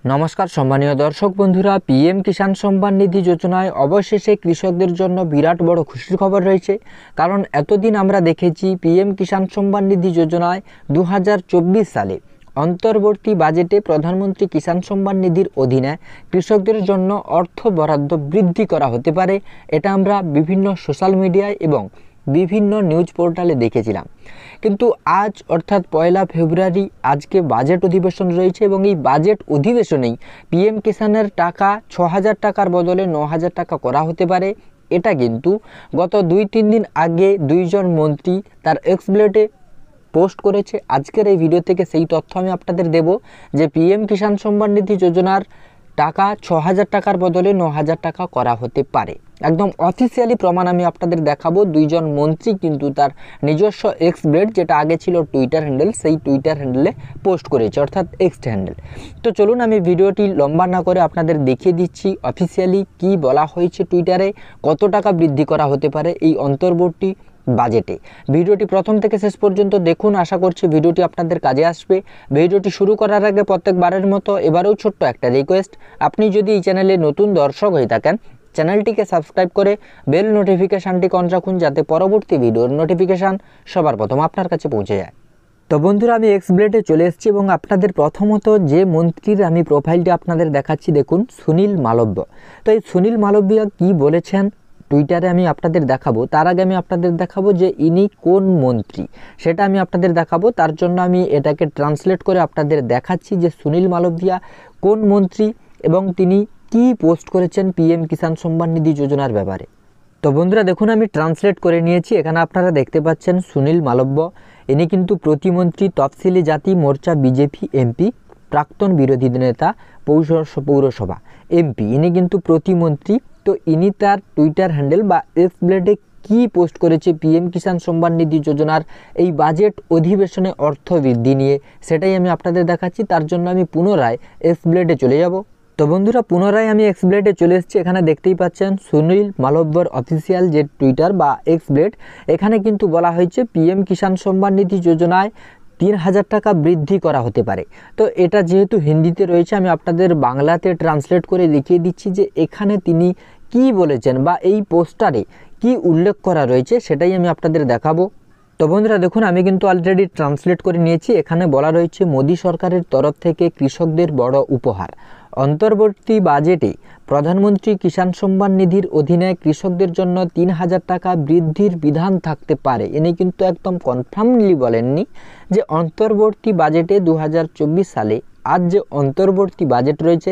নমস্কার সম্মানীয় দর্শক বন্ধুরা, পিএম কিষাণ সম্মান নিধি যোজনায় অবশেষে কৃষকদের জন্য বিরাট বড় খুশির খবর রয়েছে। কারণ এতদিন আমরা দেখেছি পিএম কিষাণ সম্মান নিধি যোজনায় 2024 সালে অন্তর্বর্তী বাজেটে প্রধানমন্ত্রী কিষাণ সম্মান নিধির অধীনে কৃষকদের জন্য অর্থ বরাদ্দ বৃদ্ধি করা হতে পারে। এটা আমরা বিভিন্ন সোশ্যাল মিডিয়ায় এবং বিভিন্ন নিউজ পোর্টালে দেখেছিলাম। কিন্তু আজ অর্থাৎ 1 ফেব্রুয়ারি আজকে বাজেট অধিবেশন রয়েছে এবং এই বাজেট অধিবেশনেই পিএম কিষাণের টাকা 6,000 টাকার বদলে 9,000 টাকা করা হতে পারে। এটা কিন্তু গত 2-3 দিন আগে দুইজন মন্ত্রী তার এক্সপ্লেটে পোস্ট করেছে। আজকের এই ভিডিও থেকে সেই তথ্য আমি আপনাদের দেব যে পিএম কিষাণ সম্মান নিধি যোজনার টাকা 6,000 টাকার বদলে 9,000 টাকা করা হতে পারে। একদম অফিসিয়ালি প্রমাণ আমি আপনাদের দেখাবো। দুইজন মন্ত্রী কিন্তু তার নিজস্ব এক্সপ্লেট, যেটা আগে ছিল টুইটার হ্যান্ডেল, সেই টুইটার হ্যান্ডেলে পোস্ট করেছে, অর্থাৎ এক্স হ্যান্ডেল। তো চলুন আমি ভিডিওটি লম্বা না করে আপনাদের দেখিয়ে দিচ্ছি অফিসিয়ালি কি বলা হয়েছে টুইটারে, কত টাকা বৃদ্ধি করা হতে পারে এই অন্তর্বর্তী বাজেটে। ভিডিওটি প্রথম থেকে শেষ পর্যন্ত দেখুন, আশা করছি ভিডিওটি আপনাদের কাজে আসবে। ভিডিওটি শুরু করার আগে প্রত্যেকবারের মতো এবারেও ছোট্ট একটা রিকোয়েস্ট, আপনি যদি এই চ্যানেলে নতুন দর্শক হয়ে থাকেন চ্যানেলটিকে সাবস্ক্রাইব করে বেল নোটিফিকেশানটি অন রাখুন, যাতে পরবর্তী ভিডিওর নোটিফিকেশান সবার প্রথম আপনার কাছে পৌঁছে যায়। তো বন্ধুরা, আমি এক্সপ্লেটে চলে এসেছি এবং আপনাদের প্রথমত যে মন্ত্রীর আমি প্রোফাইলটি আপনাদের দেখাচ্ছি, দেখুন সুনীল মালব্য। তো এই সুনীল মালব্য কি বলেছেন টুইটারে আমি আপনাদের দেখাবো। তার আগে আমি আপনাদের দেখাবো যে ইনি কোন মন্ত্রী, সেটা আমি আপনাদের দেখাবো। তার জন্য আমি এটাকে ট্রান্সলেট করে আপনাদের দেখাচ্ছি যে সুনীল মালব্য কোন মন্ত্রী এবং তিনি কি পোস্ট করেছেন পিএম কিষাণ সম্মান নিধি যোজনার ব্যাপারে। তো বন্ধুরা দেখুন, আমি ট্রান্সলেট করে নিয়েছি। এখানে আপনারা দেখতে পাচ্ছেন সুনীল মালব্য, ইনি কিন্তু প্রতিমন্ত্রী, তফসিলি জাতি মোর্চা বিজেপি এমপি, প্রাক্তন বিরোধী নেতা, পৌরসভা এমপি, ইনি কিন্তু প্রতিমন্ত্রী। তো ইনি তার টুইটার হ্যান্ডেল বা এক্সপ্লেটে কি পোস্ট করেছে পিএম কিষাণ সম্মান নিধি যোজনার এই বাজেট অধিবেশনে অর্থ বৃদ্ধি নিয়ে, সেটাই আমি আপনাদের দেখাচ্ছি। তার জন্য আমি পুনরায় এক্সপ্লেটে চলে যাব। তো বন্ধুরা, পুনরায় আমি এক্সপ্লেটে চলে এসেছি। এখানে দেখতেই পাচ্ছেন সুনীল মালব্যর অফিসিয়াল যে টুইটার বা এক্সপ্লেট, এখানে কিন্তু বলা হয়েছে পিএম কিষাণ সম্মান নিধি যোজনায় 3,000 টাকা বৃদ্ধি করা হতে পারে। তো এটা যেহেতু হিন্দিতে রয়েছে, আমি আপনাদের বাংলাতে ট্রান্সলেট করে দেখিয়ে দিচ্ছি যে এখানে তিনি কি বলেছেন বা এই পোস্টারে কি উল্লেখ করা রয়েছে, সেটাই আমি আপনাদের দেখাবো। তো বন্ধুরা দেখুন, আমি কিন্তু অলরেডি ট্রান্সলেট করে নিয়েছি। এখানে বলা রয়েছে মোদী সরকারের তরফ থেকে কৃষকদের বড় উপহার। অন্তর্বর্তী বাজেটে প্রধানমন্ত্রী কিষাণ সম্মান নিধির অধীনে কৃষকদের জন্য 3,000 টাকা বৃদ্ধির বিধান থাকতে পারে। ইনি কিন্তু একদম কনফার্মলি বলেননি যে অন্তর্বর্তী বাজেটে 2024 সালে আজ যে অন্তর্বর্তী বাজেট রয়েছে,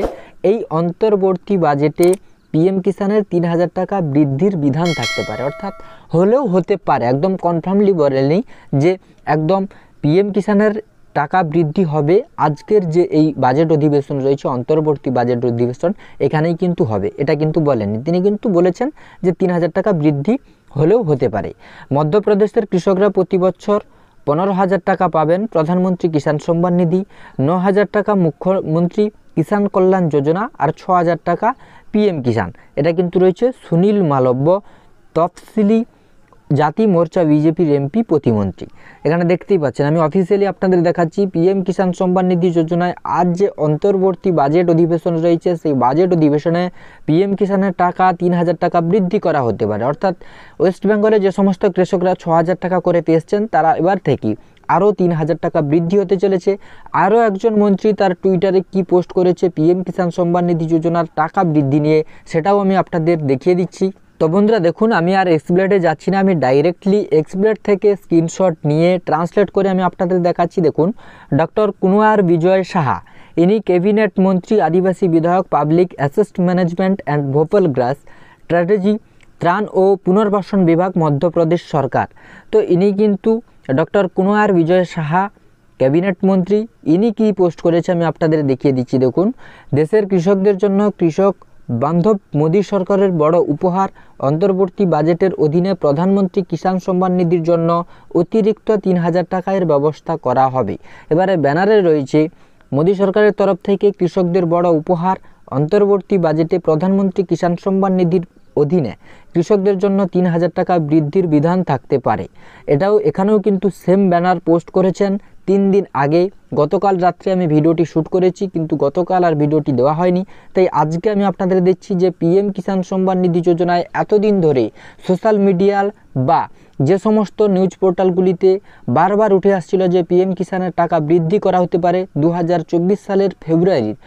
এই অন্তর্বর্তী বাজেটে পিএম কিষাণের 3,000 টাকা বৃদ্ধির বিধান থাকতে পারে, অর্থাৎ হলেও হতে পারে। একদম কনফার্মলি বলেনি যে একদম পিএম কিষাণের টাকা বৃদ্ধি হবে। আজকের যে এই বাজেট অধিবেশন রয়েছে, অন্তর্বর্তী বাজেট অধিবেশন, এখানেই কিন্তু হবে, এটা কিন্তু বলেননি। তিনি কিন্তু বলেছেন যে 3,000 টাকা বৃদ্ধি হলেও হতে পারে। মধ্যপ্রদেশের কৃষকরা প্রতি বছর 15,000 টাকা পাবেন প্রধানমন্ত্রী কিষাণ সম্মান নিধি, 9,000 টাকা মুখ্যমন্ত্রী কিষাণ কল্যাণ যোজনা আর 6,000 টাকা পিএম কিষাণ। এটা কিন্তু রয়েছে সুনীল মালব্য, তফসিলি জাতি মোর্চা বিজেপির এমপি, প্রতিমন্ত্রী। এখানে দেখতেই পাচ্ছেন, আমি অফিসিয়ালি আপনাদের দেখাচ্ছি পিএম কিষাণ সম্মান নিধি যোজনায় আজ যে অন্তর্বর্তী বাজেট অধিবেশন রয়েছে, সেই বাজেট অধিবেশনে পিএম কিষাণের টাকা 3,000 টাকা বৃদ্ধি করা হতে পারে। অর্থাৎ ওয়েস্ট বেঙ্গলে যে সমস্ত কৃষকরা 6,000 টাকা করে পেয়েছেন, তারা এবার থেকে আরও 3,000 টাকা বৃদ্ধি হতে চলেছে। আরও একজন মন্ত্রী তার টুইটারে কি পোস্ট করেছে পিএম কিষাণ সম্মান নিধি যোজনার টাকা বৃদ্ধি নিয়ে, সেটাও আমি আপনাদের দেখিয়ে দিচ্ছি। তো বন্ধুরা দেখুন, আমি আর এক্সপ্লেটে যাচ্ছি না, আমি ডাইরেক্টলি এক্সপ্লেট থেকে স্ক্রিনশট নিয়ে ট্রান্সলেট করে আমি আপনাদের দেখাচ্ছি। দেখুন, ডক্টর কুনওয়ার বিজয় সাহা, ইনি ক্যাবিনেট মন্ত্রী, আদিবাসী বিধায়ক, public asset management and Bhopal glass strategy, ত্রাণ ও পুনর্বাসন বিভাগ, মধ্যপ্রদেশ সরকার। তো ইনি কিন্তু ডক্টর কুনওয়ার বিজয় সাহা, ক্যাবিনেট মন্ত্রী। ইনি কি পোস্ট করেছে আমি আপনাদের দেখিয়ে দিচ্ছি। দেখুন, দেশের কৃষকদের জন্য কৃষক বান্ধব মোদী সরকারের বড় উপহার। অন্তর্বর্তী বাজেটের অধীনে প্রধানমন্ত্রী কিষাণ সম্মান নিধির জন্য অতিরিক্ত 3,000 টাকার ব্যবস্থা করা হবে। এবারে ব্যানারে রয়েছে মোদী সরকারের তরফ থেকে কৃষকদের বড় উপহার। অন্তর্বর্তী বাজেটে প্রধানমন্ত্রী কিষাণ সম্মান নিধির অধীনে কৃষকদের জন্য 3,000 টাকা বৃদ্ধির বিধান থাকতে পারে। এখানেও কিন্তু সেম ব্যানার পোস্ট করেছেন 3 দিন আগে গতকাল রাত্রে আমি ভিডিওটি শ্যুট করেছি, কিন্তু গতকাল আর ভিডিওটি দেওয়া হয়নি। তাই আজকে আমি আপনাদের দিচ্ছি যে পিএম কিষাণ সম্মান নিধি যোজনায় এতদিন ধরে সোশ্যাল মিডিয়াল বা যে সমস্ত নিউজ পোর্টালগুলিতে বারবার উঠে আসছিল যে পিএম কিষাণের টাকা বৃদ্ধি করা হতে পারে 2024 সালের ফেব্রুয়ারির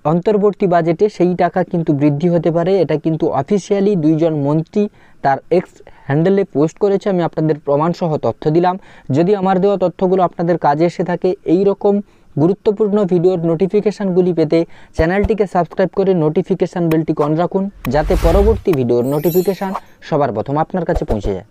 অন্তর্বর্তী বাজেটে, সেই টাকা কিন্তু বৃদ্ধি হতে পারে। এটা কিন্তু অফিসিয়ালি 2 জন মন্ত্রী তার এক্স হ্যান্ডেলে পোস্ট করেছে। আমি আপনাদের প্রমাণসহ তথ্য দিলাম। যদি আমার দেওয়া তথ্যগুলো আপনাদের কাজে এসে থাকে, এই রকম গুরুত্বপূর্ণ ভিডিওর নোটিফিকেশানগুলি পেতে চ্যানেলটিকে সাবস্ক্রাইব করে নোটিফিকেশান বেলটি অন রাখুন, যাতে পরবর্তী ভিডিওর নোটিফিকেশান সবার প্রথম আপনার কাছে পৌঁছে যায়।